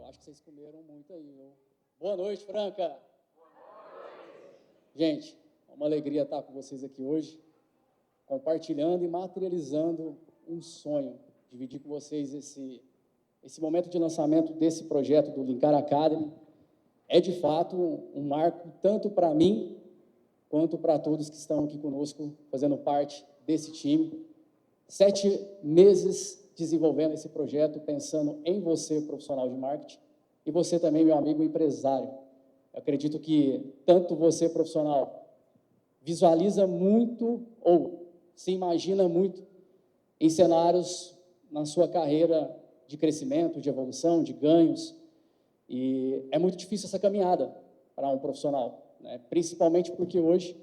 acho que vocês comeram muito aí, viu? Boa noite, Franca! Gente, é uma alegria estar com vocês aqui hoje, compartilhando e materializando um sonho, dividir com vocês esse momento de lançamento desse projeto do Linkar Academy. É, de fato, um marco tanto para mim, quanto para todos que estão aqui conosco, fazendo parte desse time. 7 meses desenvolvendo esse projeto, pensando em você, profissional de marketing, e você também, meu amigo empresário. Eu acredito que tanto você, profissional, visualiza muito ou se imagina muito em cenários na sua carreira de crescimento, de evolução, de ganhos, e é muito difícil essa caminhada para um profissional, né? Principalmente porque hoje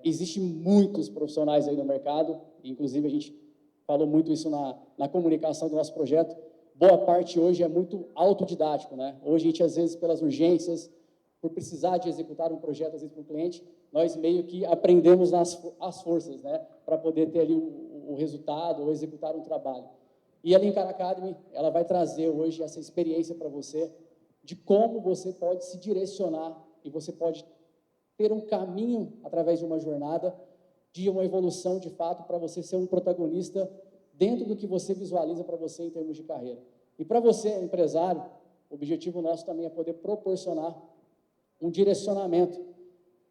existem muitos profissionais aí no mercado, inclusive a gente falou muito isso na comunicação do nosso projeto. Boa parte hoje é muito autodidático, né? Hoje a gente, às vezes, pelas urgências, por precisar de executar um projeto, às vezes, para o cliente, nós meio que aprendemos as forças, né? Para poder ter ali o resultado ou executar um trabalho. E a Linkar Academy, ela vai trazer hoje essa experiência para você de como você pode se direcionar e você pode ter um caminho através de uma jornada, de uma evolução de fato, para você ser um protagonista dentro do que você visualiza para você em termos de carreira. E para você, empresário, o objetivo nosso também é poder proporcionar um direcionamento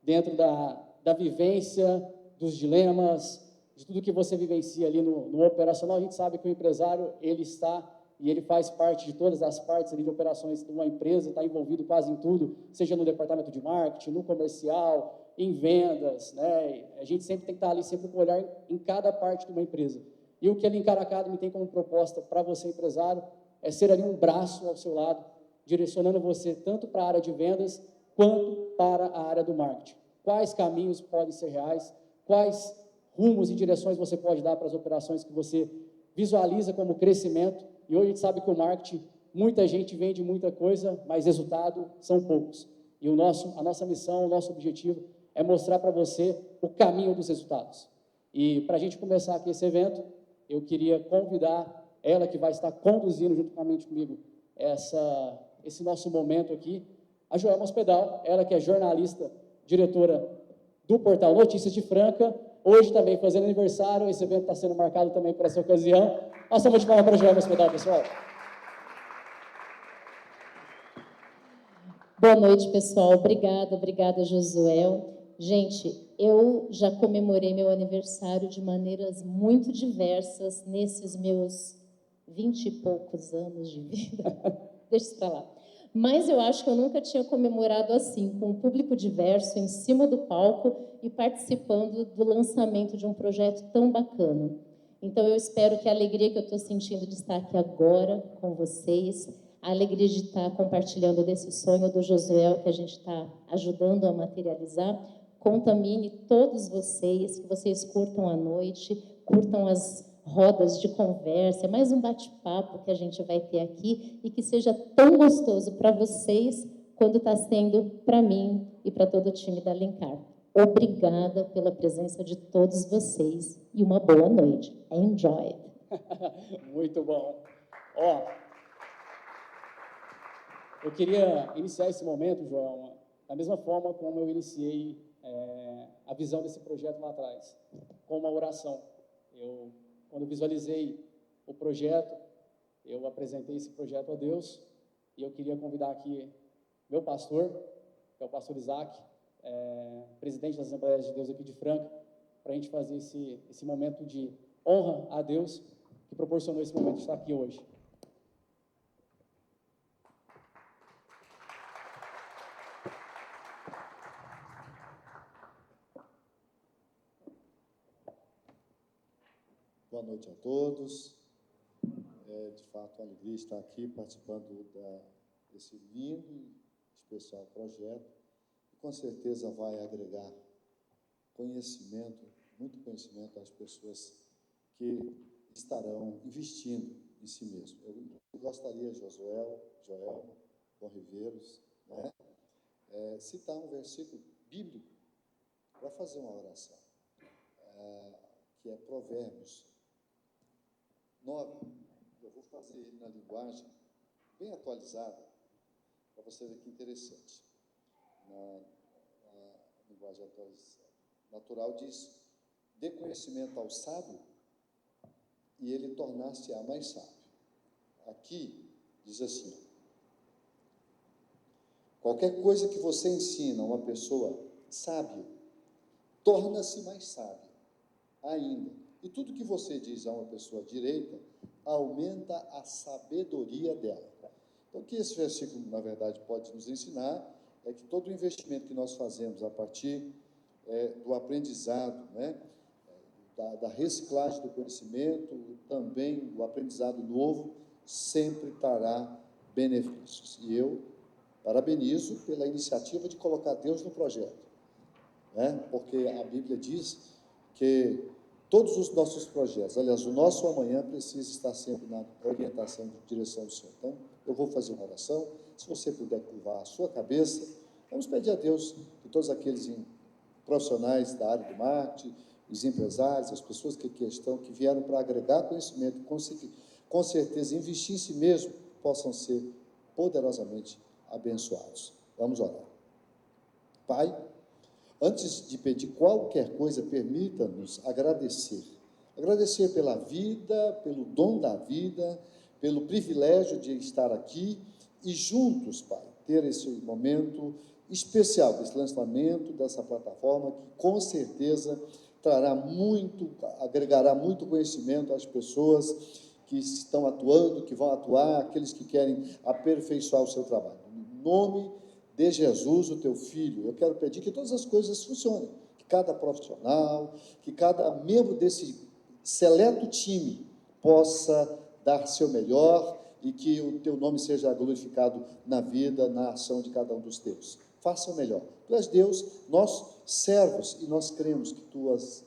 dentro da vivência, dos dilemas, de tudo que você vivencia ali no operacional. A gente sabe que o empresário, ele está e ele faz parte de todas as partes ali de operações de uma empresa, está envolvido quase em tudo, seja no departamento de marketing, no comercial, em vendas, né? A gente sempre tem que estar ali, sempre com um olhar em cada parte de uma empresa. E o que a Linkar Academy tem como proposta para você, empresário, é ser ali um braço ao seu lado, direcionando você tanto para a área de vendas, quanto para a área do marketing. Quais caminhos podem ser reais, quais rumos e direções você pode dar para as operações que você visualiza como crescimento. E hoje a gente sabe que o marketing, muita gente vende muita coisa, mas resultado são poucos. E a nossa missão, o nosso objetivo é mostrar para você o caminho dos resultados. E para a gente começar aqui esse evento, eu queria convidar ela que vai estar conduzindo juntamente comigo esse nosso momento aqui, a Joelma Hospedal, ela que é jornalista, diretora do portal Notícias de Franca, hoje também fazendo aniversário. Esse evento está sendo marcado também por essa ocasião. Uma salva de palmas para a Joelma Hospedal, pessoal. Boa noite, pessoal. Obrigada, Josuel. Gente, eu já comemorei meu aniversário de maneiras muito diversas nesses meus 20 e poucos anos de vida. Deixa isso para lá. Mas eu acho que eu nunca tinha comemorado assim, com um público diverso, em cima do palco e participando do lançamento de um projeto tão bacana. Então, eu espero que a alegria que eu estou sentindo de estar aqui agora com vocês, a alegria de estar compartilhando desse sonho do Josué, que a gente está ajudando a materializar, contamine todos vocês, que vocês curtam a noite, curtam as rodas de conversa, mais um bate-papo que a gente vai ter aqui e que seja tão gostoso para vocês quanto está sendo para mim e para todo o time da Linkar. Obrigada pela presença de todos vocês e uma boa noite. Enjoy! Muito bom. Ó, eu queria iniciar esse momento, Joelma, da mesma forma como eu iniciei a visão desse projeto lá atrás, com uma oração. Quando visualizei o projeto, eu apresentei esse projeto a Deus e eu queria convidar aqui meu pastor, que é o pastor Isaac, presidente das Assembleias de Deus aqui de Franca, para a gente fazer esse momento de honra a Deus que proporcionou esse momento de estar aqui hoje. Boa noite a todos. De fato, uma alegria estar aqui participando desse lindo e especial projeto, que com certeza vai agregar conhecimento, muito conhecimento às pessoas que estarão investindo em si mesmo. Eu gostaria, Joelma, João Riveiros, né, citar um versículo bíblico para fazer uma oração, que é Provérbios 9, eu vou fazer ele na linguagem bem atualizada, para você ver que interessante. Na linguagem natural diz: dê conhecimento ao sábio e ele tornar-se-á mais sábio. Aqui diz assim: qualquer coisa que você ensina a uma pessoa sábia, torna-se mais sábia ainda. E tudo que você diz a uma pessoa direita, aumenta a sabedoria dela. Então, o que esse versículo, na verdade, pode nos ensinar é que todo o investimento que nós fazemos a partir do aprendizado, né, da reciclagem do conhecimento, também o aprendizado novo, sempre trará benefícios. E eu parabenizo pela iniciativa de colocar Deus no projeto, né? Porque a Bíblia diz que todos os nossos projetos, aliás, o nosso amanhã precisa estar sempre na orientação de direção do Senhor. Então, eu vou fazer uma oração. Se você puder curvar a sua cabeça, vamos pedir a Deus que todos aqueles profissionais da área do marketing, os empresários, as pessoas que aqui estão, que vieram para agregar conhecimento, com certeza investir em si mesmo, possam ser poderosamente abençoados. Vamos orar. Pai, antes de pedir qualquer coisa, permita-nos agradecer. Agradecer pela vida, pelo dom da vida, pelo privilégio de estar aqui e juntos, Pai, ter esse momento especial, desse lançamento dessa plataforma, que com certeza agregará muito conhecimento às pessoas que estão atuando, que vão atuar, aqueles que querem aperfeiçoar o seu trabalho. Em nome de Jesus, o teu Filho, eu quero pedir que todas as coisas funcionem, que cada profissional, que cada membro desse seleto time possa dar seu melhor e que o teu nome seja glorificado na vida, na ação de cada um dos teus. Faça o melhor. Tu és Deus, nós servos, e nós cremos que tuas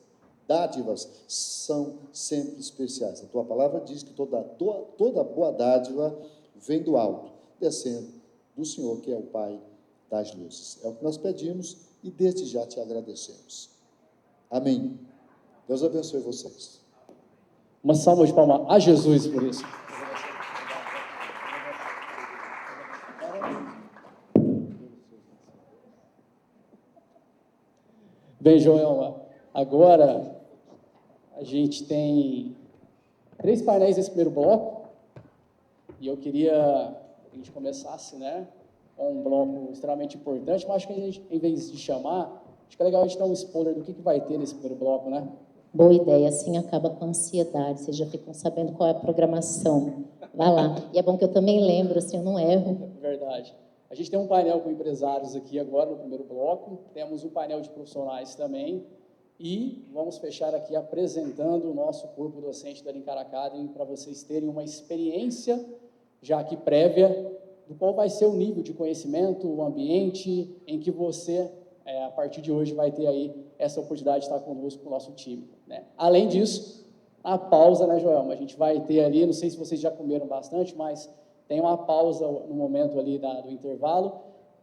dádivas são sempre especiais. A tua palavra diz que toda boa dádiva vem do alto, descendo do Senhor, que é o Pai das luzes. É o que nós pedimos e desde já te agradecemos. Amém. Deus abençoe vocês. Uma salva de palmas a Jesus por isso. Bem, Joelma, agora a gente tem 3 painéis nesse primeiro bloco e eu queria que a gente começasse, né, com um bloco extremamente importante, mas acho que a gente, em vez de chamar, acho que é legal a gente dar um spoiler do que vai ter nesse primeiro bloco, né? Boa ideia, assim acaba com a ansiedade, vocês já ficam sabendo qual é a programação. Vai lá. E é bom que eu também lembro, assim, eu não erro. Verdade. A gente tem um painel com empresários aqui agora no primeiro bloco, temos um painel de profissionais também, e vamos fechar aqui apresentando o nosso corpo docente da Linkar Academy para vocês terem uma experiência já aqui prévia do qual vai ser o nível de conhecimento, o ambiente em que você, a partir de hoje, vai ter aí essa oportunidade de estar conosco com o nosso time, né? Além disso, a pausa, né, Joelma? A gente vai ter ali, não sei se vocês já comeram bastante, mas tem uma pausa no momento ali do intervalo,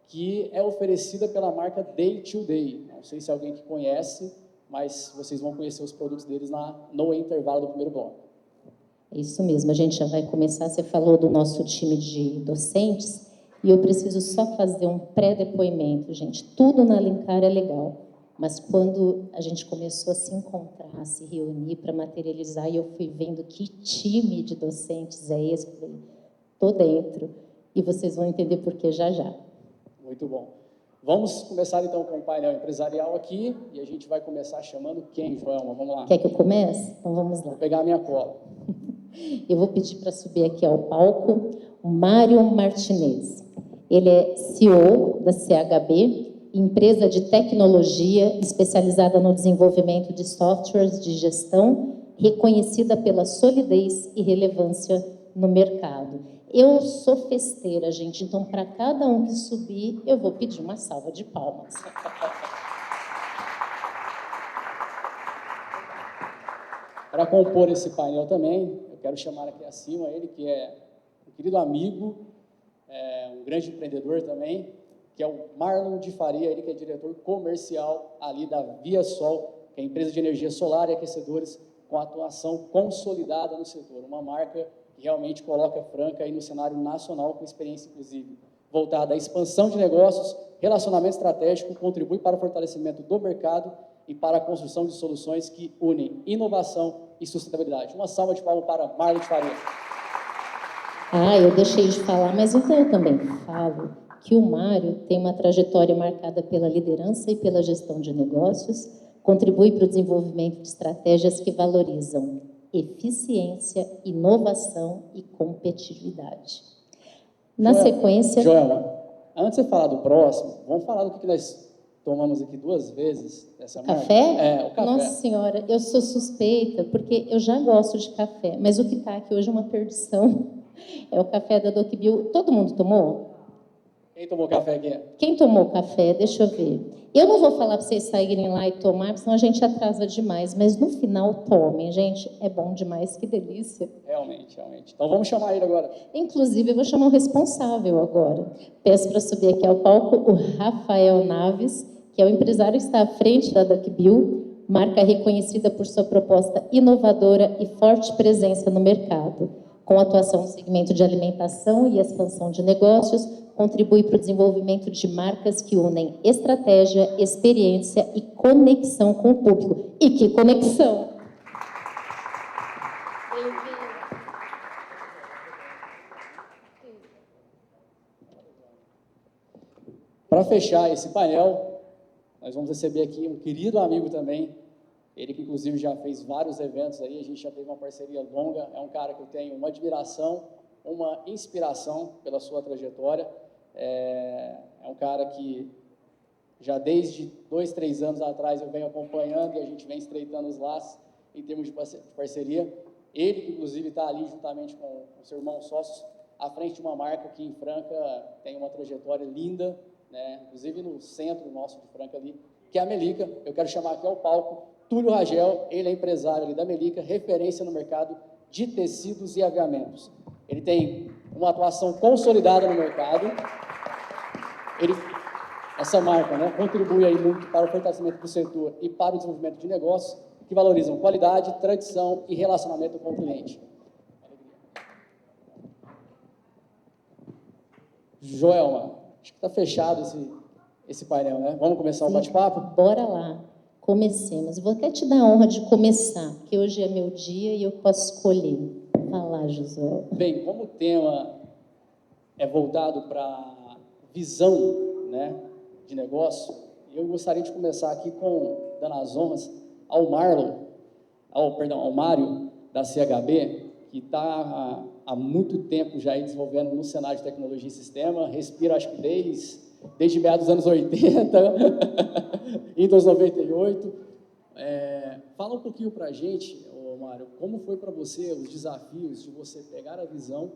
que é oferecida pela marca Day to Day. Não sei se alguém que conhece, mas vocês vão conhecer os produtos deles no intervalo do primeiro bloco. É isso mesmo, a gente já vai começar. Você falou do nosso time de docentes, e eu preciso só fazer um pré-depoimento, gente. Tudo na Linkar é legal, mas quando a gente começou a se encontrar, a se reunir para materializar, e eu fui vendo que time de docentes é esse, eu falei, estou dentro, e vocês vão entender por que já já. Muito bom. Vamos começar, então, com o painel empresarial aqui, e a gente vai começar chamando quem, Joelma? Vamos lá. Quer que eu comece? Então vamos lá. Vou pegar a minha cola. Eu vou pedir para subir aqui ao palco o Mário Martinez. Ele é CEO da CHB, empresa de tecnologia especializada no desenvolvimento de softwares de gestão, reconhecida pela solidez e relevância no mercado. Eu sou festeira, gente, então para cada um que subir, eu vou pedir uma salva de palmas. Para compor esse painel também, eu quero chamar aqui acima ele, que é um querido amigo, um grande empreendedor também, que é o Marlon de Faria, ele que é diretor comercial ali da Via Sol, que é a empresa de energia solar e aquecedores com atuação consolidada no setor, uma marca que e realmente coloca a Franca aí no cenário nacional com experiência, inclusive, voltada à expansão de negócios, relacionamento estratégico, contribui para o fortalecimento do mercado e para a construção de soluções que unem inovação e sustentabilidade. Uma salva de palmas para Marlon de Faria. Eu deixei de falar, mas então eu também falo que o Mário tem uma trajetória marcada pela liderança e pela gestão de negócios, contribui para o desenvolvimento de estratégias que valorizam eficiência, inovação e competitividade. Na sequência... Joelma, antes de você falar do próximo, vamos falar do que nós tomamos aqui 2 vezes essa marca? Café? O café. Nossa Senhora, eu sou suspeita, porque eu já gosto de café, mas o que está aqui hoje é uma perdição. É o café da DocBill. Todo mundo tomou? Quem tomou café aqui? Quem tomou café? Deixa eu ver. Eu não vou falar para vocês saírem lá e tomar, senão a gente atrasa demais, mas no final tomem, gente, é bom demais, que delícia. Realmente. Então vamos chamar ele agora. Inclusive, eu vou chamar o responsável agora. Peço para subir aqui ao palco o Rafael Naves, que é o empresário que está à frente da DocBill, marca reconhecida por sua proposta inovadora e forte presença no mercado. Com atuação no segmento de alimentação e expansão de negócios, contribui para o desenvolvimento de marcas que unem estratégia, experiência e conexão com o público. E que conexão! Para fechar esse painel, nós vamos receber aqui um querido amigo também, ele que inclusive já fez vários eventos aí, a gente já teve uma parceria longa, é um cara que eu tenho uma admiração, uma inspiração pela sua trajetória, é um cara que já desde 2, 3 anos atrás eu venho acompanhando e a gente vem estreitando os laços em termos de parceria. Ele, que inclusive está ali juntamente com o seu irmão sócio, à frente de uma marca que em Franca tem uma trajetória linda, né? Inclusive no centro nosso de Franca ali, que é a Melica. Eu quero chamar aqui ao palco Túlio Ragel, ele é empresário ali da Melica, referência no mercado de tecidos e aviamentos. Ele tem uma atuação consolidada no mercado. Essa marca, né, contribui aí muito para o fortalecimento do setor e para o desenvolvimento de negócios que valorizam qualidade, tradição e relacionamento com o cliente. Joelma, acho que está fechado esse painel, né? Vamos começar o bate-papo? Bora lá, comecemos. Vou até te dar a honra de começar, porque hoje é meu dia e eu posso escolher. Vai lá, Josué. Bem, como o tema é voltado para a visão, né, de negócio, eu gostaria de começar aqui dando as honras ao Mário, da CHB, que está há muito tempo já aí desenvolvendo no cenário de tecnologia e sistema, respira, acho que desde meados dos anos 80, Windows 98. Fala um pouquinho para a gente, Mário, como foi para você os desafios de você pegar a visão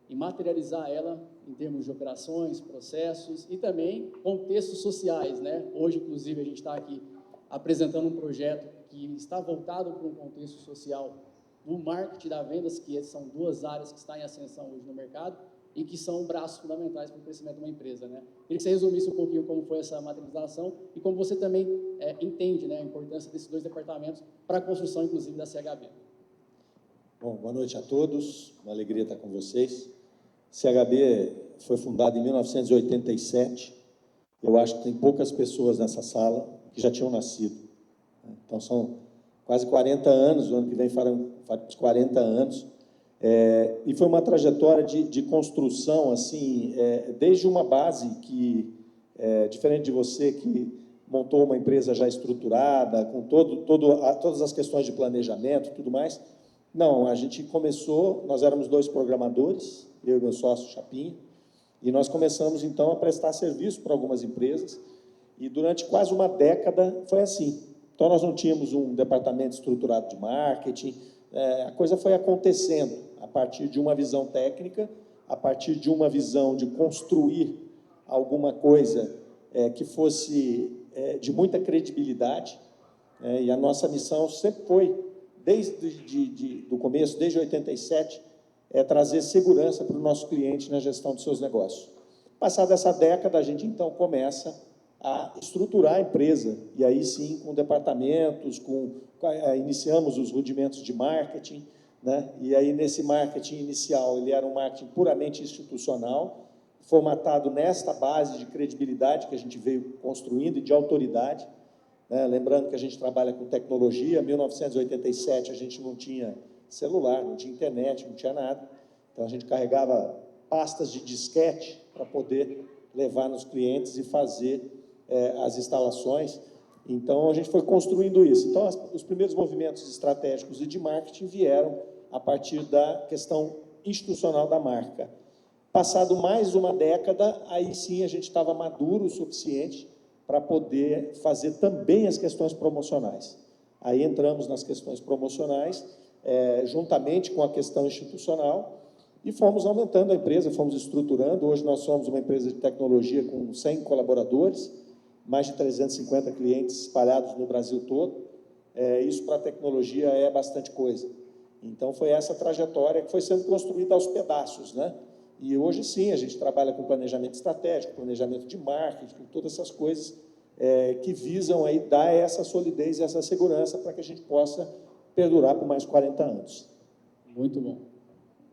e materializar ela em termos de operações, processos e também contextos sociais, né? Hoje, inclusive, a gente está aqui apresentando um projeto que está voltado para um contexto social do marketing e da vendas, que são 2 áreas que estão em ascensão hoje no mercado e que são braços fundamentais para o crescimento de uma empresa, né? Queria que você resumisse um pouquinho como foi essa materialização e como você também entende, né, a importância desses 2 departamentos para a construção, inclusive, da CHB. Bom, boa noite a todos, uma alegria estar com vocês. CHB foi fundada em 1987, eu acho que tem poucas pessoas nessa sala que já tinham nascido. Então, são quase 40 anos, o ano que vem farão 40 anos, e foi uma trajetória de construção, assim, desde uma base que, diferente de você, que montou uma empresa já estruturada, com todas as questões de planejamento e tudo mais. Não, a gente começou, nós éramos 2 programadores, eu e meu sócio Chapinha, e nós começamos, então, a prestar serviço para algumas empresas, e durante quase uma década foi assim. Então, nós não tínhamos um departamento estruturado de marketing, a coisa foi acontecendo a partir de uma visão técnica, a partir de uma visão de construir alguma coisa que fosse de muita credibilidade, e a nossa missão sempre foi, desde o começo, desde 87, trazer segurança para o nosso cliente na gestão dos seus negócios. Passada essa década, a gente, então, começa a estruturar a empresa, e aí sim, com departamentos, iniciamos os rudimentos de marketing, né? E aí, nesse marketing inicial, ele era um marketing puramente institucional, formatado nesta base de credibilidade que a gente veio construindo e de autoridade, né? Lembrando que a gente trabalha com tecnologia, em 1987 a gente não tinha celular, não tinha internet, não tinha nada, então a gente carregava pastas de disquete para poder levar nos clientes e fazer as instalações. Então, a gente foi construindo isso. Então, os primeiros movimentos estratégicos e de marketing vieram a partir da questão institucional da marca. Passado mais uma década, aí sim a gente estava maduro o suficiente para poder fazer também as questões promocionais. Aí entramos nas questões promocionais, juntamente com a questão institucional, e fomos aumentando a empresa, fomos estruturando. Hoje nós somos uma empresa de tecnologia com 100 colaboradores, mais de 350 clientes espalhados no Brasil todo. Isso para a tecnologia é bastante coisa. Então, foi essa trajetória que foi sendo construída aos pedaços, né? E hoje, sim, a gente trabalha com planejamento estratégico, planejamento de marketing, com todas essas coisas que visam aí dar essa solidez e essa segurança para que a gente possa perdurar por mais 40 anos. Muito bom.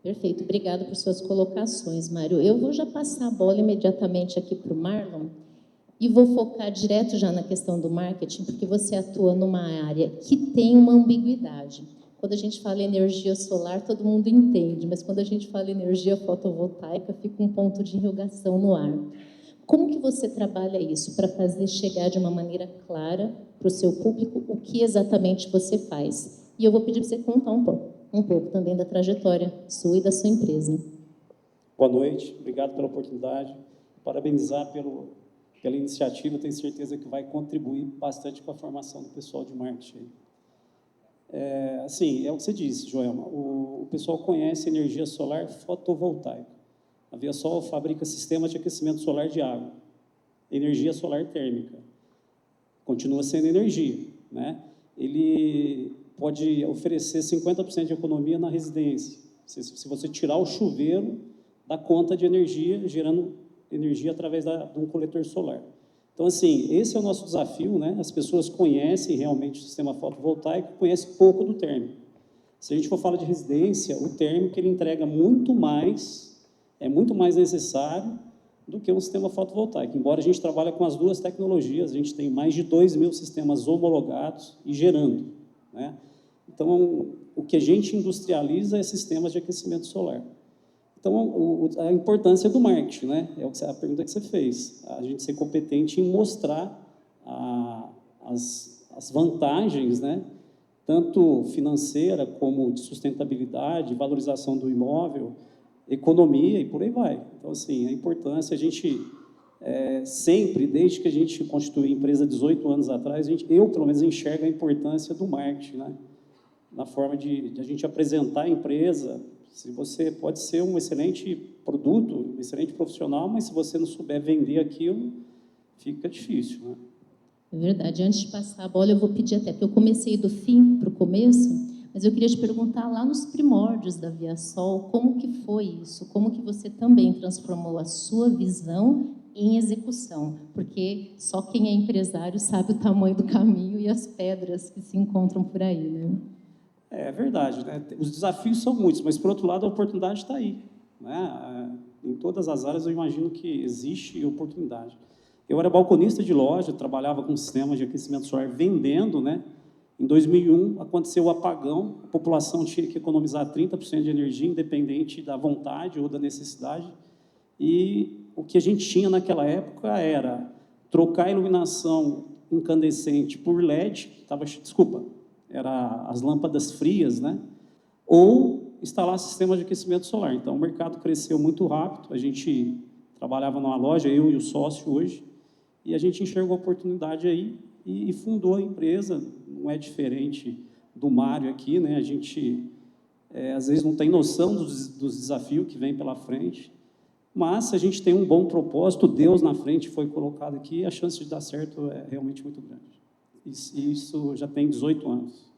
Perfeito, obrigado por suas colocações, Mário. Eu vou já passar a bola imediatamente aqui para o Marlon e vou focar direto já na questão do marketing, porque você atua numa área que tem uma ambiguidade. Quando a gente fala energia solar, todo mundo entende, mas quando a gente fala energia fotovoltaica, fica um ponto de interrogação no ar. Como que você trabalha isso para fazer chegar de uma maneira clara para o seu público o que exatamente você faz? E eu vou pedir para você contar um pouco também da trajetória sua e da sua empresa. Boa noite, obrigado pela oportunidade, parabenizar pela iniciativa, tenho certeza que vai contribuir bastante com a formação do pessoal de marketing. Assim, é o que você disse, Joelma, o pessoal conhece energia solar fotovoltaica. A Viasol fabrica sistemas de aquecimento solar de água, energia solar térmica. Continua sendo energia, né? Ele pode oferecer 50% de economia na residência, se você tirar o chuveiro da conta de energia, gerando energia através de um coletor solar. Então, assim, esse é o nosso desafio, né? As pessoas conhecem realmente o sistema fotovoltaico, conhecem pouco do térmico. Se a gente for falar de residência, o térmico ele entrega muito mais, é muito mais necessário do que um sistema fotovoltaico. Embora a gente trabalhe com as duas tecnologias, a gente tem mais de 2.000 sistemas homologados e gerando, né? Então, o que a gente industrializa é sistemas de aquecimento solar. Então, a importância do marketing, né? É a pergunta que você fez. A gente ser competente em mostrar as vantagens, né? Tanto financeira como de sustentabilidade, valorização do imóvel, economia e por aí vai. Então, assim, a importância, a gente sempre, desde que a gente constituiu a empresa 18 anos atrás, eu, pelo menos, enxergo a importância do marketing, né? Na forma de a gente apresentar a empresa. Se você pode ser um excelente produto, um excelente profissional, mas se você não souber vender aquilo, fica difícil, né? É verdade. Antes de passar a bola, eu vou pedir até, porque eu comecei do fim para o começo, mas eu queria te perguntar lá nos primórdios da Viasol, como que foi isso? Como que você também transformou a sua visão em execução? Porque só quem é empresário sabe o tamanho do caminho e as pedras que se encontram por aí, né? É verdade, né? Os desafios são muitos, mas, por outro lado, a oportunidade está aí, né? Em todas as áreas, eu imagino que existe oportunidade. Eu era balconista de loja, trabalhava com sistemas de aquecimento solar vendendo, né? Em 2001, aconteceu o apagão, a população tinha que economizar 30% de energia, independente da vontade ou da necessidade, e o que a gente tinha naquela época era trocar a iluminação incandescente por LED, era as lâmpadas frias, né? Ou instalar sistemas de aquecimento solar. Então, o mercado cresceu muito rápido, a gente trabalhava numa loja, eu e o sócio hoje, e a gente enxergou a oportunidade aí e fundou a empresa. Não é diferente do Mário aqui, né? A gente, às vezes, não tem noção dos desafios que vem pela frente, mas se a gente tem um bom propósito, Deus na frente foi colocado aqui, a chance de dar certo é realmente muito grande. Isso já tem 18 anos.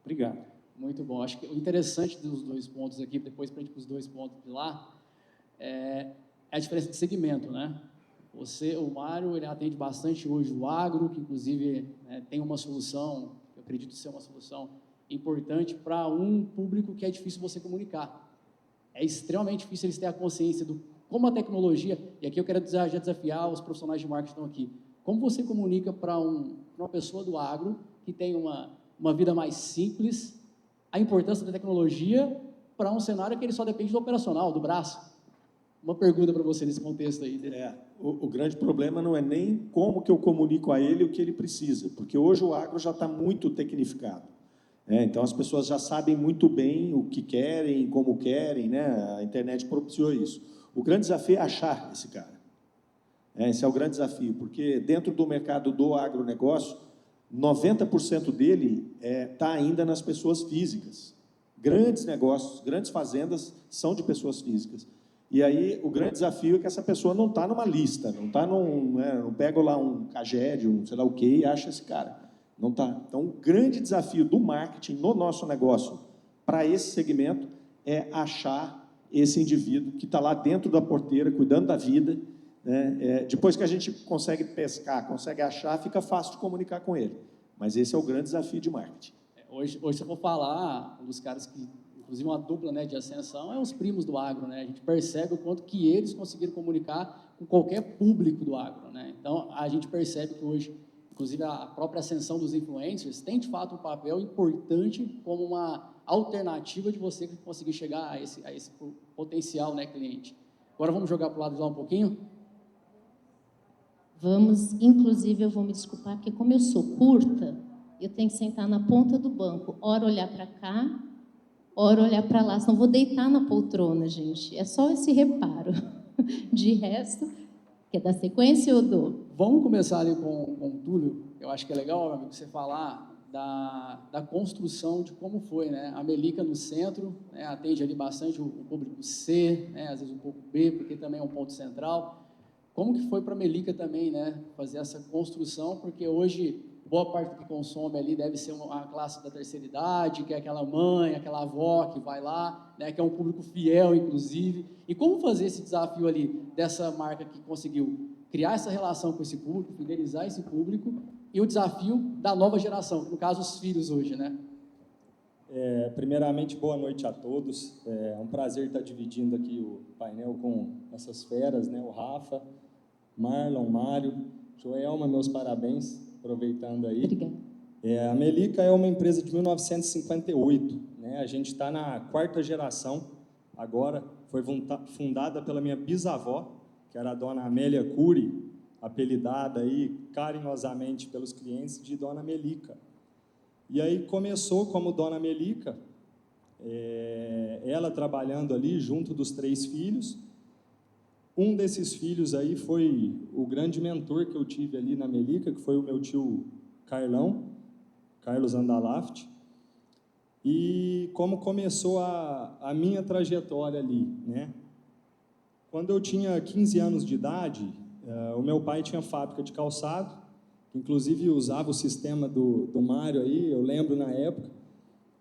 Obrigado. Muito bom. Acho que o interessante dos dois pontos aqui, depois para a gente ir para os dois pontos de lá, é a diferença de segmento, né? O Mário, ele atende bastante hoje o agro, que inclusive tem uma solução, eu acredito ser uma solução importante para um público que é difícil você comunicar. É extremamente difícil eles terem a consciência do como a tecnologia, e aqui eu quero já desafiar os profissionais de marketing que estão aqui, como você comunica para uma pessoa do agro que tem uma vida mais simples, a importância da tecnologia para um cenário que ele só depende do operacional, do braço. Uma pergunta para você nesse contexto aí. O grande problema não é nem como que eu comunico a ele o que ele precisa, porque hoje o agro já está muito tecnificado. Então, as pessoas já sabem muito bem o que querem, como querem, né? A internet propiciou isso. O grande desafio é achar esse cara. Esse é o grande desafio, porque dentro do mercado do agronegócio, 90% dele está ainda nas pessoas físicas. Grandes negócios, grandes fazendas são de pessoas físicas. E aí o grande desafio é que essa pessoa não está numa lista, não está não pega lá um CAGED, um sei lá o quê, e acha esse cara. Não está. Então, o grande desafio do marketing no nosso negócio para esse segmento é achar esse indivíduo que está lá dentro da porteira, cuidando da vida. Depois que a gente consegue pescar, consegue achar, fica fácil de comunicar com ele. Mas esse é o grande desafio de marketing. Hoje eu vou falar, um dos caras que, inclusive uma dupla, né, de ascensão, é os primos do agro, né? A gente percebe o quanto que eles conseguiram comunicar com qualquer público do agro, né? Então, a gente percebe que hoje, inclusive a própria ascensão dos influencers, tem de fato um papel importante como uma alternativa de você conseguir chegar a esse potencial, né, cliente. Agora vamos jogar para o lado de lá um pouquinho? Vamos, inclusive eu vou me desculpar, porque como eu sou curta, eu tenho que sentar na ponta do banco, ora olhar para cá, ora olhar para lá, senão vou deitar na poltrona, gente. É só esse reparo. De resto, quer dar sequência ou dou? Vamos começar ali com o Túlio. Eu acho que é legal, meu amigo, você falar da construção de como foi, né? A Melica no centro, né, atende ali bastante o público C, né, às vezes um pouco B, porque também é um ponto central. Como que foi para a Melica também, né, fazer essa construção? Porque hoje, boa parte do que consome ali deve ser uma classe da terceira idade, que é aquela mãe, aquela avó que vai lá, né, que é um público fiel, inclusive. E como fazer esse desafio ali dessa marca que conseguiu criar essa relação com esse público, fidelizar esse público, e o desafio da nova geração, no caso, os filhos hoje, né? Primeiramente, boa noite a todos. É um prazer estar dividindo aqui o painel com essas feras, né? O Rafa, Marlon, Mário, Joelma, meus parabéns, aproveitando aí. Obrigada. A Melica é uma empresa de 1958, né? A gente está na 4ª geração, agora foi fundada pela minha bisavó, que era a dona Amélia Cury, apelidada aí carinhosamente pelos clientes de Dona Melica. E aí começou como Dona Melica, ela trabalhando ali junto dos 3 filhos. Um desses filhos aí foi o grande mentor que eu tive ali na Melica, que foi o meu tio Carlos Andalaft. E como começou a minha trajetória ali, né? Quando eu tinha 15 anos de idade, o meu pai tinha fábrica de calçado, que inclusive usava o sistema do Mário aí, eu lembro na época,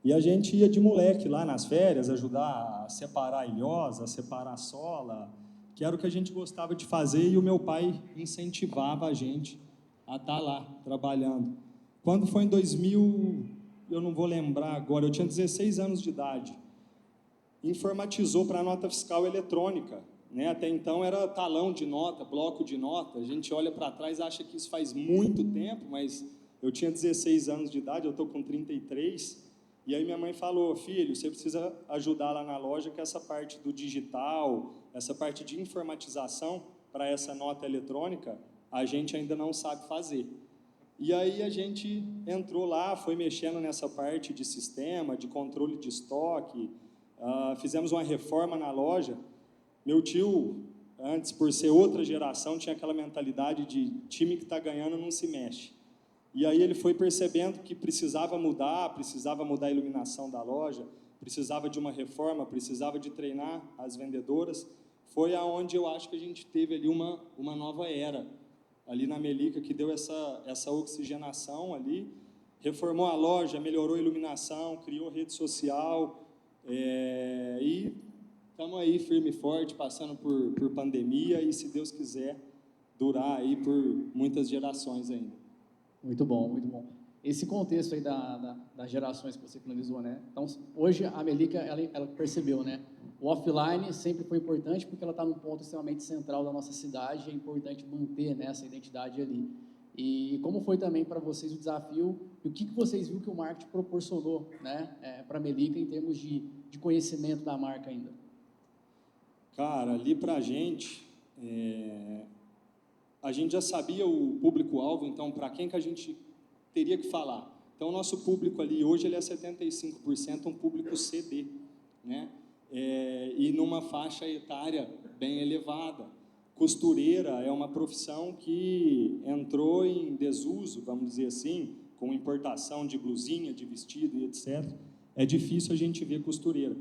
e a gente ia de moleque lá nas férias, ajudar a separar a ilhosa, a separar a sola, que era o que a gente gostava de fazer, e o meu pai incentivava a gente a estar lá, trabalhando. Quando foi em 2000, eu não vou lembrar agora, eu tinha 16 anos de idade, informatizou para a nota fiscal eletrônica, né? Até então era talão de nota, bloco de nota, a gente olha para trás e acha que isso faz muito tempo, mas eu tinha 16 anos de idade, eu estou com 33, e aí minha mãe falou, filho, você precisa ajudar lá na loja que essa parte do digital, essa parte de informatização para essa nota eletrônica, a gente ainda não sabe fazer. E aí a gente entrou lá, foi mexendo nessa parte de sistema, de controle de estoque, fizemos uma reforma na loja. Meu tio, antes, por ser outra geração, tinha aquela mentalidade de time que está ganhando não se mexe. E aí ele foi percebendo que precisava mudar a iluminação da loja, precisava de uma reforma, precisava de treinar as vendedoras. Foi aonde eu acho que a gente teve ali uma nova era, ali na Melica, que deu essa oxigenação ali, reformou a loja, melhorou a iluminação, criou rede social, e estamos aí firme e forte, passando por pandemia, e se Deus quiser, durar aí por muitas gerações ainda. Muito bom, muito bom. esse contexto aí das gerações que você finalizou, né? Então, hoje a Melica, ela percebeu, né? O offline sempre foi importante porque ela está num ponto extremamente central da nossa cidade e é importante manter, né, essa identidade ali. E como foi também para vocês o desafio e o que vocês viram que o marketing proporcionou, né, para a Melica em termos de conhecimento da marca ainda? Cara, ali para a gente já sabia o público-alvo, então para quem que a gente teria que falar. Então, o nosso público ali hoje ele é 75% um público CD, né? E numa faixa etária bem elevada. Costureira é uma profissão que entrou em desuso, vamos dizer assim, com importação de blusinha, de vestido e etc. É difícil a gente ver costureira.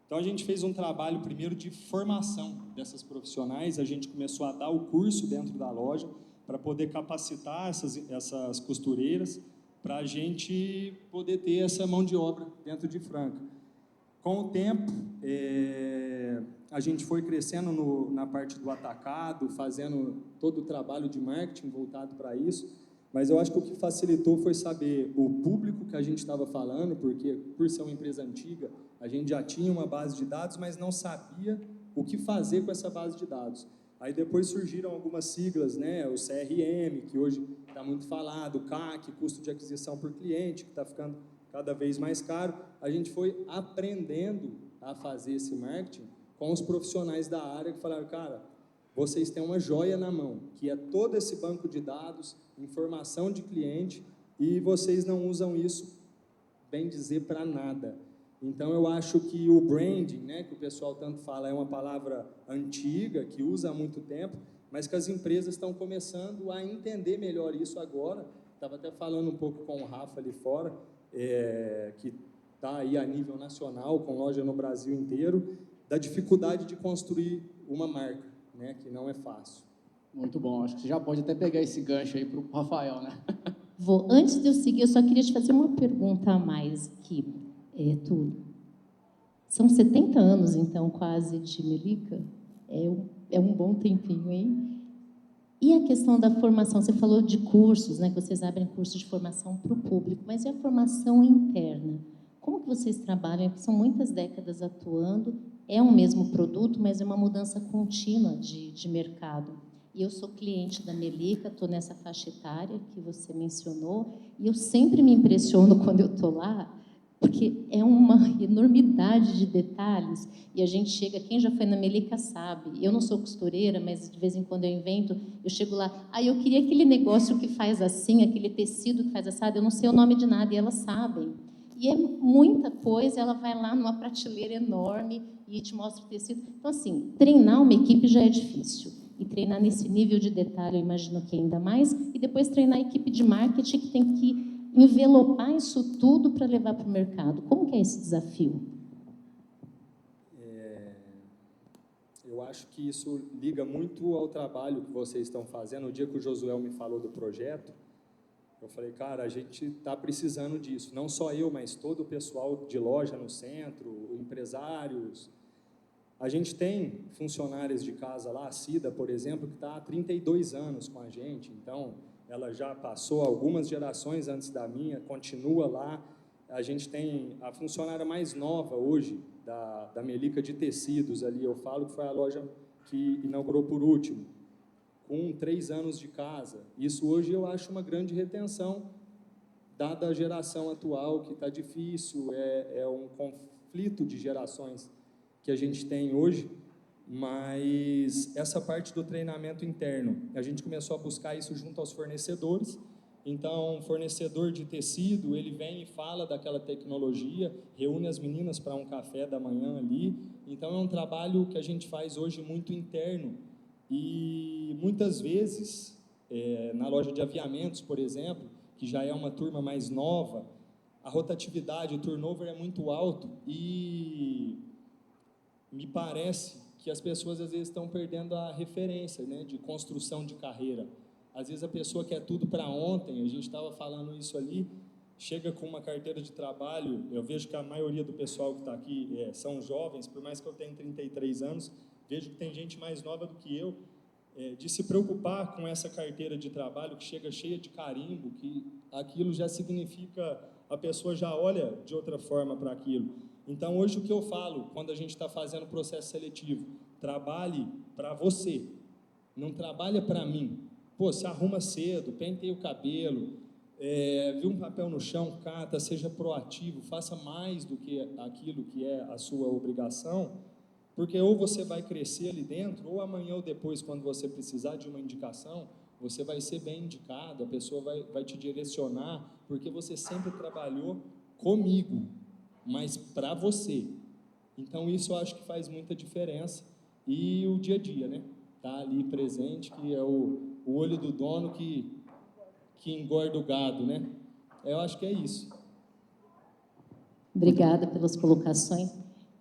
Então, a gente fez um trabalho primeiro de formação dessas profissionais, a gente começou a dar o curso dentro da loja para poder capacitar essas costureiras, para a gente poder ter essa mão de obra dentro de Franca. Com o tempo, a gente foi crescendo na parte do atacado, fazendo todo o trabalho de marketing voltado para isso, mas eu acho que o que facilitou foi saber o público que a gente estava falando, porque por ser uma empresa antiga, a gente já tinha uma base de dados, mas não sabia o que fazer com essa base de dados. Aí depois surgiram algumas siglas, né? O CRM, que hoje está muito falado, o CAC, custo de aquisição por cliente, que está ficando cada vez mais caro. A gente foi aprendendo a fazer esse marketing com os profissionais da área que falaram, cara, vocês têm uma joia na mão, que é todo esse banco de dados, informação de cliente, e vocês não usam isso, bem dizer, para nada. Então, eu acho que o branding, né, que o pessoal tanto fala, é uma palavra antiga, que usa há muito tempo, mas que as empresas estão começando a entender melhor isso agora. Estava até falando um pouco com o Rafa ali fora, que está aí a nível nacional, com loja no Brasil inteiro, da dificuldade de construir uma marca, né, que não é fácil. Muito bom, acho que você já pode até pegar esse gancho aí para o Rafael, né? Antes de eu seguir, eu só queria te fazer uma pergunta a mais aqui, Túlio. São 70 anos, então, quase, de Melica? É um bom tempinho, hein? E a questão da formação? Você falou de cursos, né, que vocês abrem cursos de formação para o público, mas e a formação interna? Como que vocês trabalham? Porque são muitas décadas atuando, é um mesmo produto, mas é uma mudança contínua de mercado. E eu sou cliente da Melica, estou nessa faixa etária que você mencionou, e eu sempre me impressiono quando eu estou lá, porque é uma enormidade de detalhes, e a gente chega, quem já foi na Melica sabe, eu não sou costureira, mas de vez em quando eu invento, eu chego lá, eu queria aquele negócio que faz assim, aquele tecido que faz assado, eu não sei o nome de nada, e elas sabem. E é muita coisa, ela vai lá numa prateleira enorme e te mostra o tecido. Então, assim, treinar uma equipe já é difícil. E treinar nesse nível de detalhe, eu imagino que ainda mais. E depois treinar a equipe de marketing que tem que envelopar isso tudo para levar para o mercado. Como que é esse desafio? Eu acho que isso liga muito ao trabalho que vocês estão fazendo. O dia que o Josué me falou do projeto, eu falei, cara, a gente está precisando disso. Não só eu, mas todo o pessoal de loja no centro, empresários. A gente tem funcionárias de casa lá, a Cida, por exemplo, que está há 32 anos com a gente. Então, ela já passou algumas gerações antes da minha, continua lá. A gente tem a funcionária mais nova hoje, da Melica de Tecidos ali, eu falo que foi a loja que inaugurou por último, com 3 anos de casa. Isso hoje eu acho uma grande retenção, dada a geração atual, que está difícil, é um conflito de gerações que a gente tem hoje, mas essa parte do treinamento interno, a gente começou a buscar isso junto aos fornecedores. Então, fornecedor de tecido, ele vem e fala daquela tecnologia, reúne as meninas para um café da manhã ali. Então, é um trabalho que a gente faz hoje muito interno. E muitas vezes, na loja de aviamentos, por exemplo, que já é uma turma mais nova, a rotatividade, o turnover é muito alto e me parece que as pessoas às vezes estão perdendo a referência, né, de construção de carreira. Às vezes a pessoa quer tudo para ontem, a gente estava falando isso ali, chega com uma carteira de trabalho, eu vejo que a maioria do pessoal que está aqui são jovens, por mais que eu tenha 33 anos, vejo que tem gente mais nova do que eu, de se preocupar com essa carteira de trabalho que chega cheia de carimbo, que aquilo já significa, a pessoa já olha de outra forma para aquilo. Então, hoje, o que eu falo, quando a gente está fazendo o processo seletivo, trabalhe para você, não trabalha para mim. Pô, se arruma cedo, penteia o cabelo, viu um papel no chão, cata, seja proativo, faça mais do que aquilo que é a sua obrigação, porque ou você vai crescer ali dentro, ou amanhã ou depois, quando você precisar de uma indicação, você vai ser bem indicado, a pessoa vai te direcionar, porque você sempre trabalhou comigo, mas para você. Então, isso eu acho que faz muita diferença. E o dia a dia, né? Tá ali presente, que é o olho do dono que engorda o gado, né? Eu acho que é isso. Obrigada pelas colocações.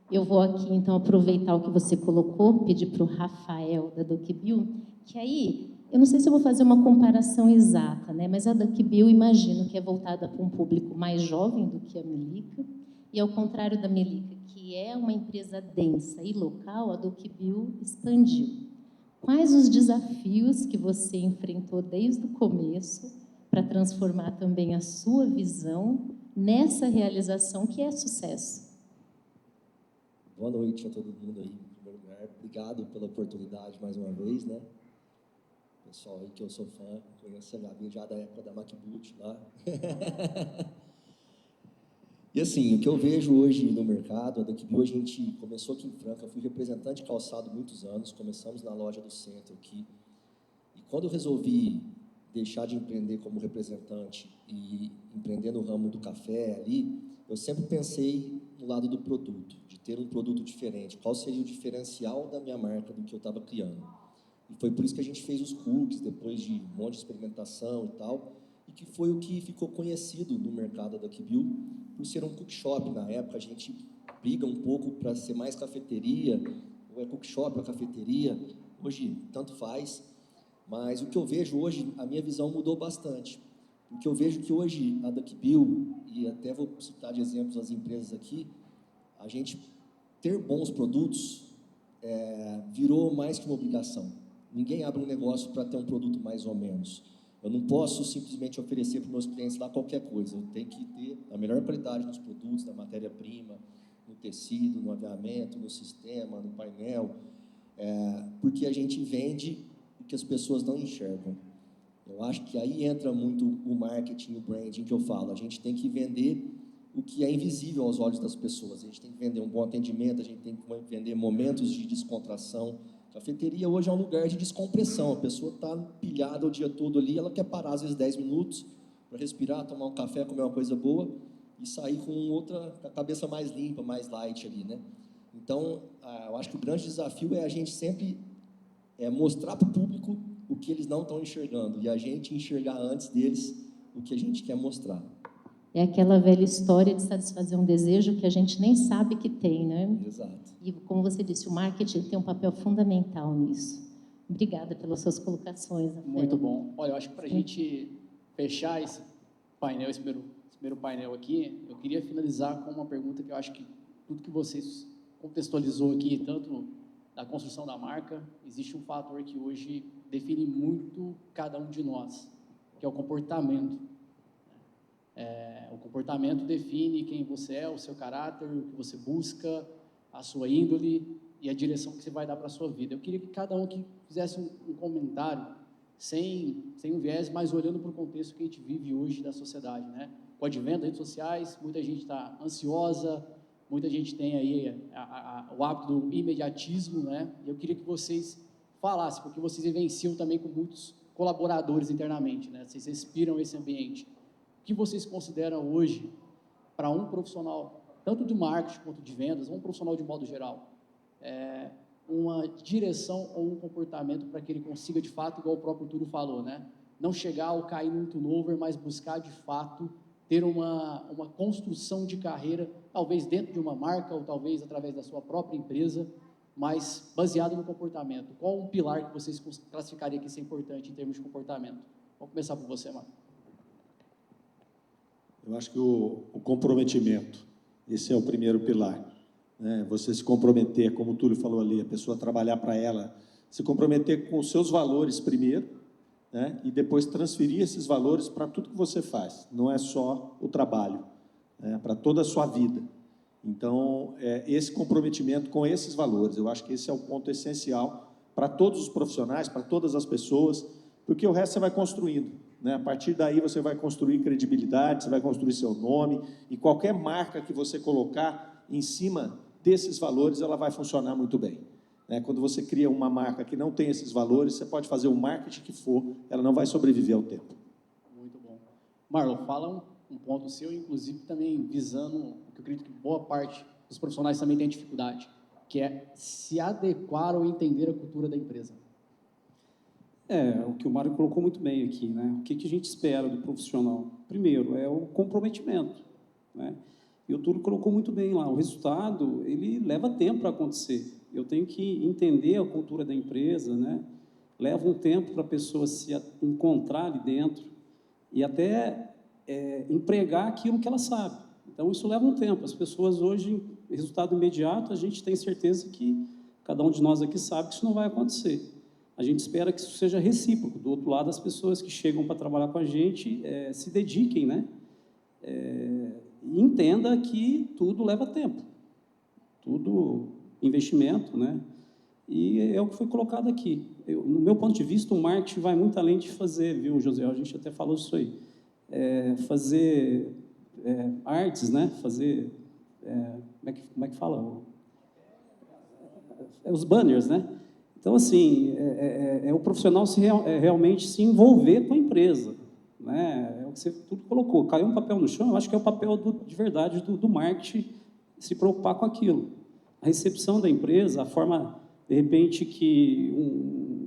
Eu vou aqui, então, aproveitar o que você colocou, pedir para o Rafael, da DucBio, que aí, eu não sei se eu vou fazer uma comparação exata, né? Mas a DucBio, imagino que é voltada para um público mais jovem do que a Melica, e ao contrário da Melica, que é uma empresa densa e local, a DucBio expandiu. Quais os desafios que você enfrentou desde o começo para transformar também a sua visão nessa realização que é sucesso? Boa noite a todo mundo aí, em primeiro lugar. Obrigado pela oportunidade mais uma vez, né? Pessoal aí que eu sou fã, conheço a Gabi já da época da MacBoot lá. E assim, o que eu vejo hoje no mercado, a DucBio, a gente começou aqui em Franca, eu fui representante de calçado muitos anos, começamos na loja do centro aqui. E quando eu resolvi deixar de empreender como representante e empreender no ramo do café ali, eu sempre pensei no lado do produto, de ter um produto diferente, qual seria o diferencial da minha marca, do que eu estava criando. E foi por isso que a gente fez os cookies, depois de um monte de experimentação e tal, e que foi o que ficou conhecido no mercado da DucBio, por ser um cook shop. Na época a gente briga um pouco para ser mais cafeteria, ou é cook shop ou é cafeteria, hoje tanto faz, mas o que eu vejo hoje, a minha visão mudou bastante, porque eu vejo que hoje a DucBio, e até vou citar de exemplos as empresas aqui, a gente ter bons produtos virou mais que uma obrigação. Ninguém abre um negócio para ter um produto mais ou menos. Eu não posso simplesmente oferecer para os meus clientes lá qualquer coisa. Eu tenho que ter a melhor qualidade nos produtos, na matéria-prima, no tecido, no aviamento, no sistema, no painel, porque a gente vende o que as pessoas não enxergam. Eu acho que aí entra muito o marketing, o branding que eu falo. A gente tem que vender o que é invisível aos olhos das pessoas. A gente tem que vender um bom atendimento, a gente tem que vender momentos de descontração. Cafeteria hoje é um lugar de descompressão. A pessoa está pilhada o dia todo ali, ela quer parar às vezes 10 minutos para respirar, tomar um café, comer uma coisa boa e sair com a cabeça mais limpa, mais light ali, né? Então, eu acho que o grande desafio é a gente sempre mostrar para o público o que eles não estão enxergando e a gente enxergar antes deles o que a gente quer mostrar. É aquela velha história de satisfazer um desejo que a gente nem sabe que tem, né? Exato. E, como você disse, o marketing tem um papel fundamental nisso. Obrigada pelas suas colocações, Rafael. Muito bom. Olha, eu acho que para a gente fechar esse painel, esse primeiro painel aqui, eu queria finalizar com uma pergunta que eu acho que tudo que vocês contextualizou aqui, tanto da construção da marca, existe um fator que hoje define muito cada um de nós, que é o comportamento. O comportamento define quem você é, o seu caráter, o que você busca, a sua índole e a direção que você vai dar para a sua vida. Eu queria que cada um aqui fizesse um comentário, sem um viés, mas olhando para o contexto que a gente vive hoje da sociedade, né? Com o advento das redes sociais, muita gente está ansiosa, muita gente tem aí o hábito do imediatismo, né? E eu queria que vocês falassem, porque vocês vivenciam também com muitos colaboradores internamente, né? Vocês respiram esse ambiente. O que vocês consideram hoje, para um profissional, tanto de marketing quanto de vendas, um profissional de modo geral, uma direção ou um comportamento para que ele consiga, de fato, igual o próprio Túlio falou, né? Não chegar ou cair no turnover, mas buscar, de fato, ter uma construção de carreira, talvez dentro de uma marca ou talvez através da sua própria empresa, mas baseado no comportamento. Qual um pilar que vocês classificariam que isso é importante em termos de comportamento? Vamos começar por você, Marco. Eu acho que o comprometimento, esse é o primeiro pilar, né? Você se comprometer, como o Túlio falou ali, a pessoa trabalhar para ela Se comprometer com os seus valores primeiro, né? E depois transferir esses valores para tudo que você faz. Não é só o trabalho, né? Para toda a sua vida. Então, esse comprometimento com esses valores, eu acho que esse é o ponto essencial para todos os profissionais, para todas as pessoas, porque o resto você vai construindo, né? A partir daí você vai construir credibilidade, você vai construir seu nome, e qualquer marca que você colocar em cima desses valores, ela vai funcionar muito bem. Quando você cria uma marca que não tem esses valores, você pode fazer o marketing que for, ela não vai sobreviver ao tempo. Muito bom. Marlon, fala um ponto seu, inclusive também visando o que eu acredito que boa parte dos profissionais também tem dificuldade, que é se adequar ou entender a cultura da empresa. O que o Mário colocou muito bem aqui, né? O que a gente espera do profissional? Primeiro, é o comprometimento, né? E o Túlio colocou muito bem lá, o resultado, ele leva tempo para acontecer. Eu tenho que entender a cultura da empresa, né? Leva um tempo para a pessoa se encontrar ali dentro e até empregar aquilo que ela sabe. Então, isso leva um tempo. As pessoas hoje, resultado imediato, a gente tem certeza que cada um de nós aqui sabe que isso não vai acontecer. A gente espera que isso seja recíproco. Do outro lado, as pessoas que chegam para trabalhar com a gente se dediquem, né? E entenda que tudo leva tempo. Tudo investimento, né? E é o que foi colocado aqui. No meu ponto de vista, o marketing vai muito além de fazer, viu, José? A gente até falou isso aí. Fazer artes, né? Fazer, como é que fala? Os banners, né? Então, assim, o profissional realmente se envolver com a empresa, né? É o que você tudo colocou. Caiu um papel no chão, eu acho que é o papel de verdade do marketing se preocupar com aquilo. A recepção da empresa, a forma, de repente, que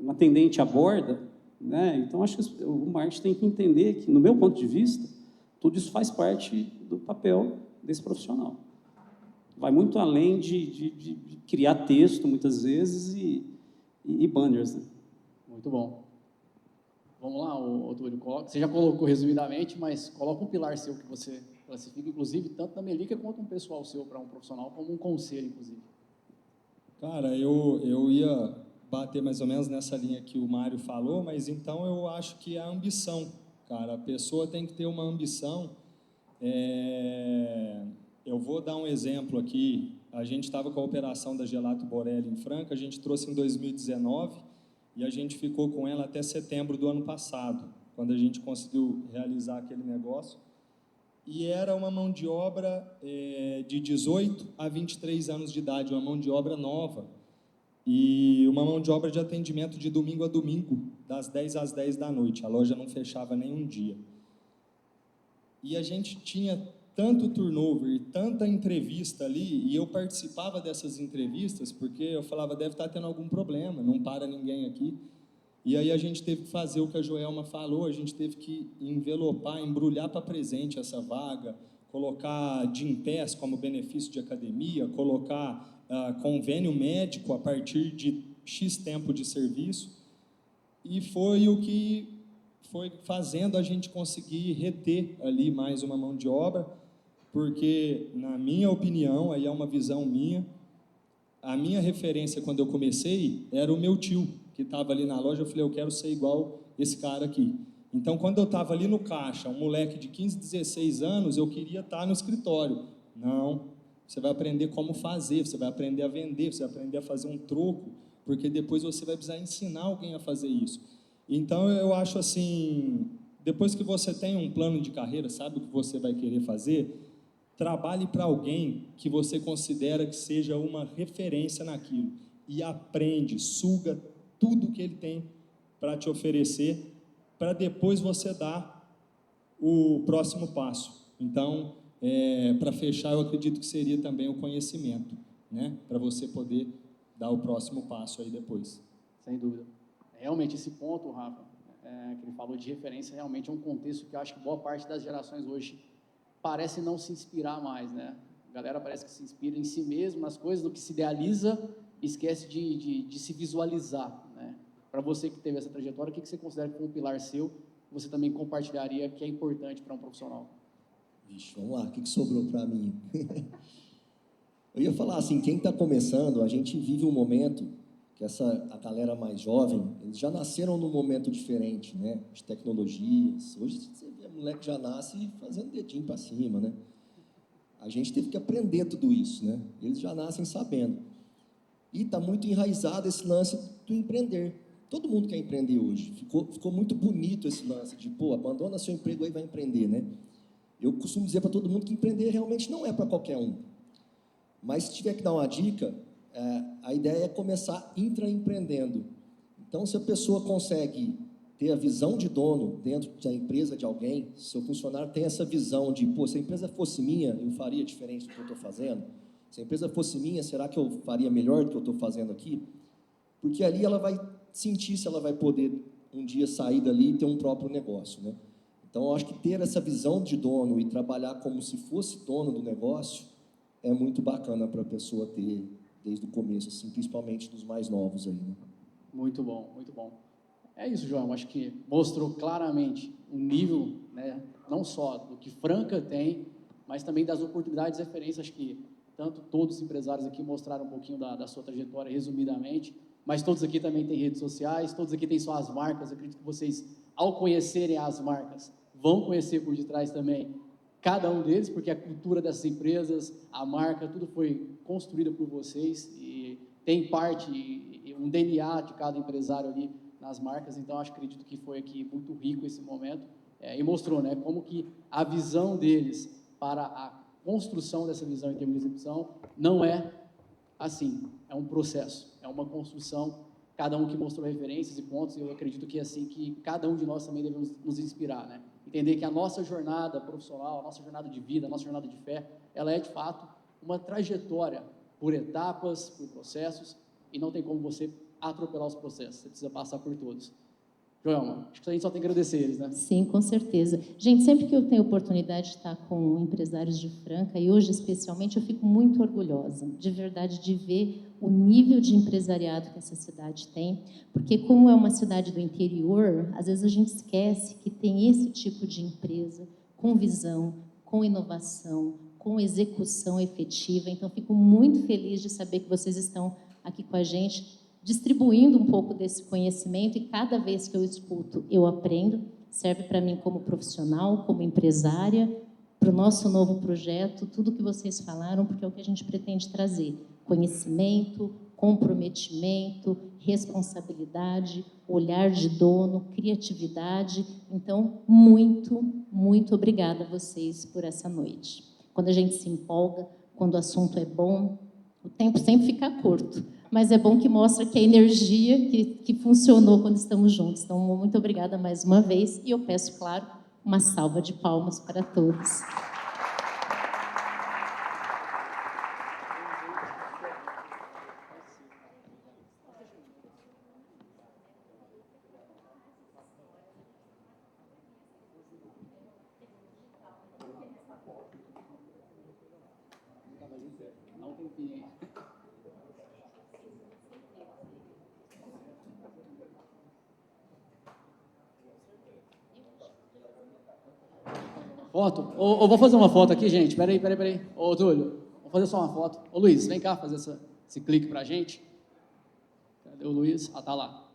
um atendente aborda, né? Então, acho que o marketing tem que entender que, no meu ponto de vista, tudo isso faz parte do papel desse profissional. Vai muito além de criar texto, muitas vezes, e banners, né? Muito bom. Vamos lá, Túlio, você já colocou resumidamente, mas coloca um pilar seu que você classifica, inclusive, tanto na Melica quanto um pessoal seu para um profissional, como um conselho, inclusive. Cara, eu ia bater mais ou menos nessa linha que o Mário falou, mas então eu acho que é a ambição, cara. A pessoa tem que ter uma ambição. Eu vou dar um exemplo aqui. A gente estava com a operação da Gelato Borelli em Franca, a gente trouxe em 2019 e a gente ficou com ela até setembro do ano passado, quando a gente conseguiu realizar aquele negócio. E era uma mão de obra de 18 a 23 anos de idade, uma mão de obra nova. E uma mão de obra de atendimento de domingo a domingo, das 10 às 10 da noite. A loja não fechava nenhum dia. E a gente tinha tanto turnover, tanta entrevista ali, e eu participava dessas entrevistas, porque eu falava, deve estar tendo algum problema, não para ninguém aqui. E aí a gente teve que fazer o que a Joelma falou, a gente teve que envelopar, embrulhar para presente essa vaga, colocar Gympass como benefício de academia, colocar convênio médico a partir de X tempo de serviço, e foi o que foi fazendo a gente conseguir reter ali mais uma mão de obra, porque, na minha opinião, aí é uma visão minha, a minha referência quando eu comecei era o meu tio, que estava ali na loja. Eu falei, eu quero ser igual esse cara aqui. Então, quando eu estava ali no caixa, um moleque de 15, 16 anos, eu queria estar no escritório. Não, você vai aprender como fazer, você vai aprender a vender, você vai aprender a fazer um troco, porque depois você vai precisar ensinar alguém a fazer isso. Então, eu acho assim, depois que você tem um plano de carreira, sabe o que você vai querer fazer, trabalhe para alguém que você considera que seja uma referência naquilo e aprende, suga tudo que ele tem para te oferecer, para depois você dar o próximo passo. Então, para fechar, eu acredito que seria também o conhecimento, né? Para você poder dar o próximo passo aí depois. Sem dúvida. Realmente, esse ponto, Rafa, que ele falou de referência, realmente é um contexto que eu acho que boa parte das gerações hoje parece não se inspirar mais, né? A galera parece que se inspira em si mesmo, nas coisas, no que se idealiza, e esquece de se visualizar, né? Para você que teve essa trajetória, o que você considera como um pilar seu, que você também compartilharia, que é importante para um profissional? Vixe, vamos lá, o que sobrou para mim? Eu ia falar assim, quem está começando, a gente vive um momento que a galera mais jovem, eles já nasceram num momento diferente, né? De tecnologias. Hoje você vê, o moleque já nasce fazendo dedinho para cima, né? A gente teve que aprender tudo isso, né? Eles já nascem sabendo. E está muito enraizado esse lance do empreender. Todo mundo quer empreender hoje. Ficou muito bonito esse lance de, pô, abandona seu emprego aí e vai empreender, né? Eu costumo dizer para todo mundo que empreender realmente não é para qualquer um. Mas se tiver que dar uma dica, a ideia é começar intraempreendendo. Então, se a pessoa consegue ter a visão de dono dentro da empresa de alguém, se o funcionário tem essa visão de, pô, se a empresa fosse minha, eu faria diferente do que eu estou fazendo. Se a empresa fosse minha, será que eu faria melhor do que eu estou fazendo aqui? Porque ali ela vai sentir se ela vai poder um dia sair dali e ter um próprio negócio, né? Então, eu acho que ter essa visão de dono e trabalhar como se fosse dono do negócio é muito bacana para a pessoa ter desde o começo, assim, principalmente dos mais novos aí, né? Muito bom, muito bom. É isso, João, acho que mostrou claramente o nível, né, não só do que Franca tem, mas também das oportunidades e referências. Acho que tanto todos os empresários aqui mostraram um pouquinho da sua trajetória, resumidamente, mas todos aqui também têm redes sociais, todos aqui têm suas marcas. Eu acredito que vocês, ao conhecerem as marcas, vão conhecer por detrás também cada um deles, porque a cultura dessas empresas, a marca, tudo foi construída por vocês e tem parte, um DNA de cada empresário ali nas marcas. Então, acredito que foi aqui muito rico esse momento e mostrou, né, como que a visão deles para a construção dessa visão em termos de execução não é assim, é um processo, é uma construção, cada um que mostrou referências e pontos, e eu acredito que é assim que cada um de nós também devemos nos inspirar, né? Entender que a nossa jornada profissional, a nossa jornada de vida, a nossa jornada de fé, ela é de fato uma trajetória por etapas, por processos, e não tem como você atropelar os processos, você precisa passar por todos. Joelma, acho que a gente só tem que agradecer eles, né? Sim, com certeza. Gente, sempre que eu tenho oportunidade de estar com empresários de Franca, e hoje especialmente, eu fico muito orgulhosa, de verdade, de ver o nível de empresariado que essa cidade tem, porque como é uma cidade do interior, às vezes a gente esquece que tem esse tipo de empresa com visão, com inovação, com execução efetiva. Então, fico muito feliz de saber que vocês estão aqui com a gente, distribuindo um pouco desse conhecimento, e cada vez que eu escuto, eu aprendo, serve para mim como profissional, como empresária, para o nosso novo projeto, tudo que vocês falaram, porque é o que a gente pretende trazer: conhecimento, comprometimento, responsabilidade, olhar de dono, criatividade. Então, muito, muito obrigada a vocês por essa noite. Quando a gente se empolga, quando o assunto é bom, o tempo sempre fica curto, mas é bom que mostra que a energia que funcionou quando estamos juntos. Então, muito obrigada mais uma vez, e eu peço, claro, uma salva de palmas para todos. Não tem fim. Foto? Ou vou fazer uma foto aqui, gente. Peraí. Ô, Túlio, vamos fazer só uma foto. Ô, Luiz, vem cá fazer esse clique pra gente. Cadê o Luiz? Ah, tá lá.